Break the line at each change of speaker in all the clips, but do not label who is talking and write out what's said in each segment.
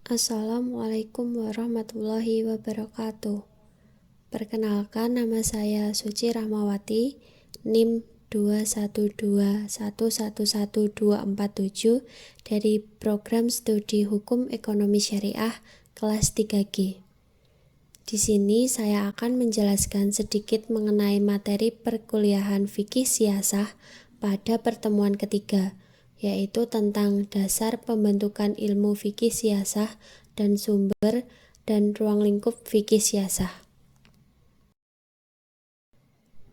Assalamualaikum warahmatullahi wabarakatuh. Perkenalkan, nama saya Suci Rahmawati, NIM 212111247 dari Program Studi Hukum Ekonomi Syariah kelas 3G. Di sini saya akan menjelaskan sedikit mengenai materi perkuliahan fikih siasah pada pertemuan ketiga, yaitu tentang dasar pembentukan ilmu fikih siasah dan sumber dan ruang lingkup fikih siasah.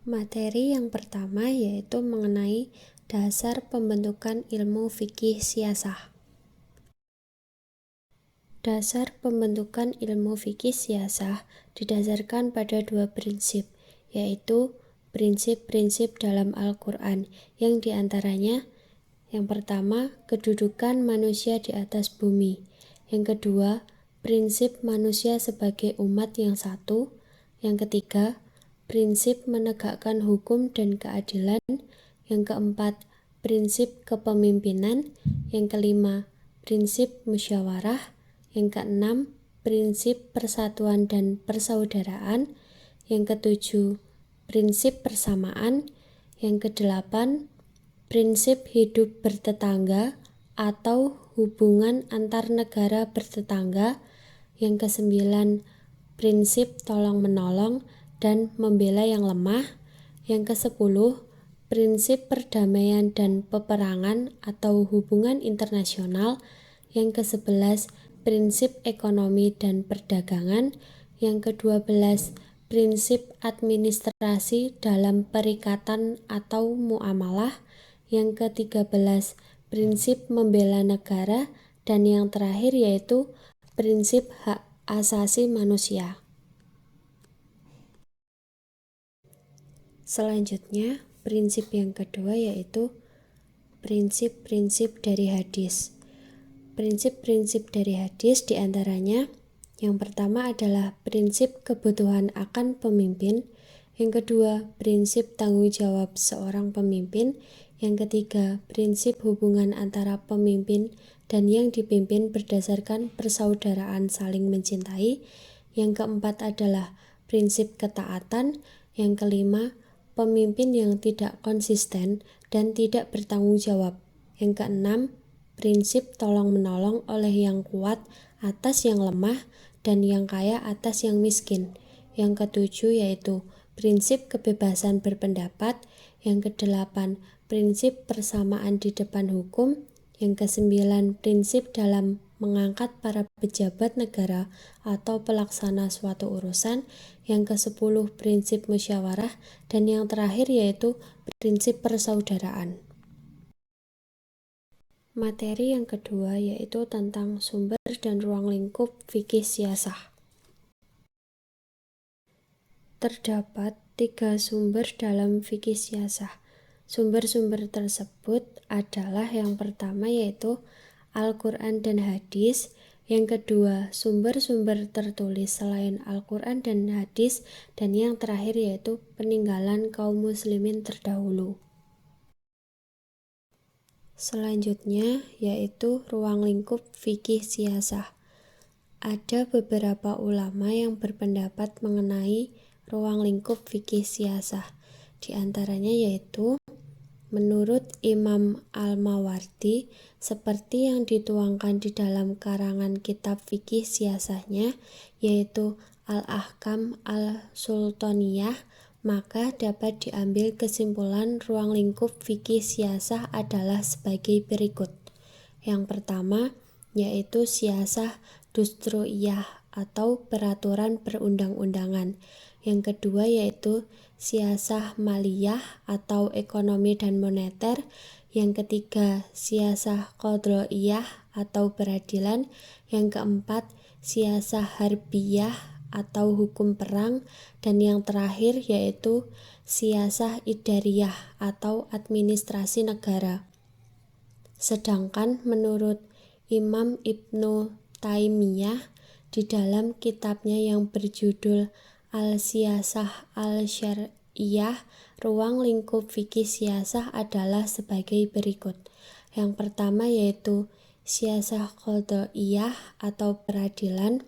Materi yang pertama yaitu mengenai dasar pembentukan ilmu fikih siasah. Dasar pembentukan ilmu fikih siasah didasarkan pada dua prinsip, yaitu prinsip-prinsip dalam Al-Quran, yang diantaranya yang pertama, kedudukan manusia di atas bumi. Yang kedua, prinsip manusia sebagai umat yang satu. Yang ketiga, prinsip menegakkan hukum dan keadilan. Yang keempat, prinsip kepemimpinan. Yang kelima, prinsip musyawarah. Yang keenam, prinsip persatuan dan persaudaraan. Yang ketujuh, prinsip persamaan. Yang kedelapan, prinsip hidup bertetangga atau hubungan antar negara bertetangga. Yang kesembilan, prinsip tolong-menolong dan membela yang lemah. Yang kesepuluh, prinsip perdamaian dan peperangan atau hubungan internasional. Yang kesebelas, prinsip ekonomi dan perdagangan. Yang ke-12, prinsip administrasi dalam perikatan atau muamalah. Yang ke-13, prinsip membela negara. Dan yang terakhir yaitu prinsip hak asasi manusia. Selanjutnya, prinsip yang kedua yaitu prinsip-prinsip dari hadis. Prinsip-prinsip dari hadis diantaranya, yang pertama adalah prinsip kebutuhan akan pemimpin. Yang kedua, prinsip tanggung jawab seorang pemimpin. Yang ketiga, prinsip hubungan antara pemimpin dan yang dipimpin berdasarkan persaudaraan saling mencintai. Yang keempat adalah prinsip ketaatan. Yang kelima, pemimpin yang tidak konsisten dan tidak bertanggung jawab. Yang keenam, prinsip tolong-menolong oleh yang kuat atas yang lemah dan yang kaya atas yang miskin. Yang ketujuh yaitu prinsip kebebasan berpendapat. Yang kedelapan, prinsip persamaan di depan hukum. Yang kesembilan, prinsip dalam mengangkat para pejabat negara atau pelaksana suatu urusan. Yang kesepuluh, prinsip musyawarah. Dan yang terakhir yaitu prinsip persaudaraan. Materi yang kedua yaitu tentang sumber dan ruang lingkup fikih siasah. Terdapat 3 sumber dalam fikih siasah. Sumber-sumber tersebut adalah yang pertama yaitu Al-Quran dan hadis. Yang kedua, sumber-sumber tertulis selain Al-Quran dan hadis. Dan yang terakhir yaitu peninggalan kaum muslimin terdahulu. Selanjutnya yaitu ruang lingkup fikih siasah. Ada beberapa ulama yang berpendapat mengenai ruang lingkup fikih siasah. Di antaranya yaitu menurut Imam Al-Mawardi, seperti yang dituangkan di dalam karangan kitab fikih siasahnya, yaitu Al-Ahkam Al-Sultaniyah, maka dapat diambil kesimpulan ruang lingkup fikih siasah adalah sebagai berikut. Yang pertama, yaitu siasah dusturiyah atau peraturan perundang-undangan. Yang kedua yaitu siasah maliyah atau ekonomi dan moneter. Yang ketiga, siasah qadroiyah atau peradilan. Yang keempat, siasah harbiyah atau hukum perang. Dan yang terakhir yaitu siasah idariyah atau administrasi negara. Sedangkan menurut Imam Ibnu Taimiyah di dalam kitabnya yang berjudul Al-Siyasah Al-Syar'iyah, ruang lingkup fikih siasah adalah sebagai berikut. Yang pertama yaitu siasah qadhaiyah atau peradilan.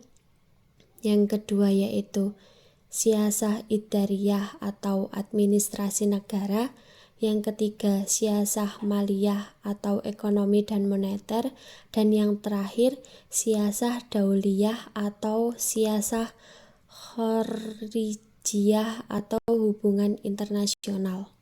Yang kedua yaitu siasah idariyah atau administrasi negara. Yang ketiga siasah maliyah atau ekonomi dan moneter. Dan yang terakhir siasah dauliyah atau siasah kharijiyah atau hubungan internasional.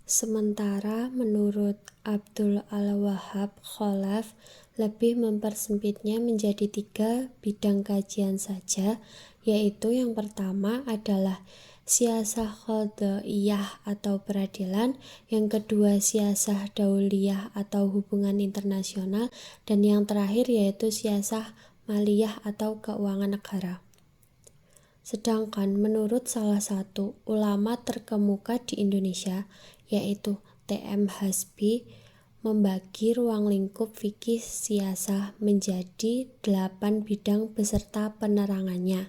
Sementara menurut Abdul Al-Wahhab Khalaf lebih mempersempitnya menjadi 3 bidang kajian saja, yaitu yang pertama adalah siasah qadhaiyah atau peradilan, yang kedua siasah dauliyah atau hubungan internasional, dan yang terakhir yaitu siasah maliyah atau keuangan negara. Sedangkan menurut salah satu ulama terkemuka di Indonesia, yaitu T.M. Hasbi, membagi ruang lingkup fikih siasah menjadi 8 bidang beserta penerangannya.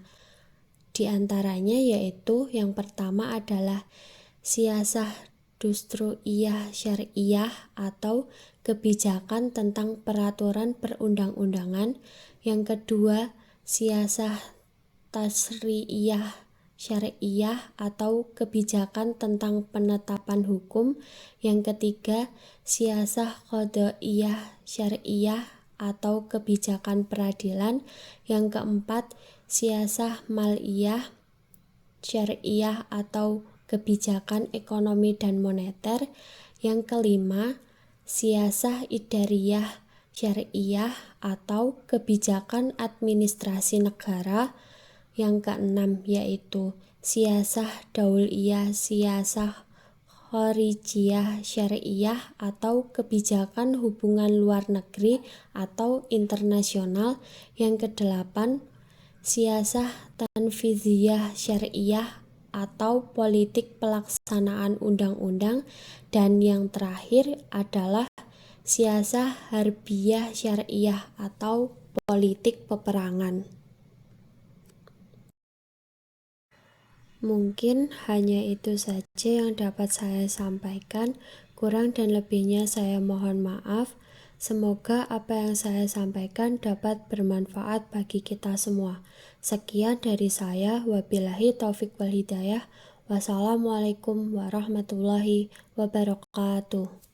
Di antaranya yaitu yang pertama adalah siasah dustruiyah syariah atau kebijakan tentang peraturan perundang-undangan. Yang kedua siasah tasri'iyah syariah atau kebijakan tentang penetapan hukum. Yang ketiga siasah qadhaiyah syariah atau kebijakan peradilan. Yang keempat siasah maliyah syariah atau kebijakan ekonomi dan moneter. Yang kelima siasah idariyah syariah atau kebijakan administrasi negara. Yang keenam yaitu siasah dauliyah siasah kharijiyah syariah atau kebijakan hubungan luar negeri atau internasional. Yang kedelapan siasah tanfiziyah syariah atau politik pelaksanaan undang-undang. Dan yang terakhir adalah siasah harbiyah syariah atau politik peperangan. Mungkin hanya itu saja yang dapat saya sampaikan. Kurang dan lebihnya saya mohon maaf. Semoga apa yang saya sampaikan dapat bermanfaat bagi kita semua. Sekian dari saya. Wabillahi taufik wal hidayah. Wassalamualaikum warahmatullahi wabarakatuh.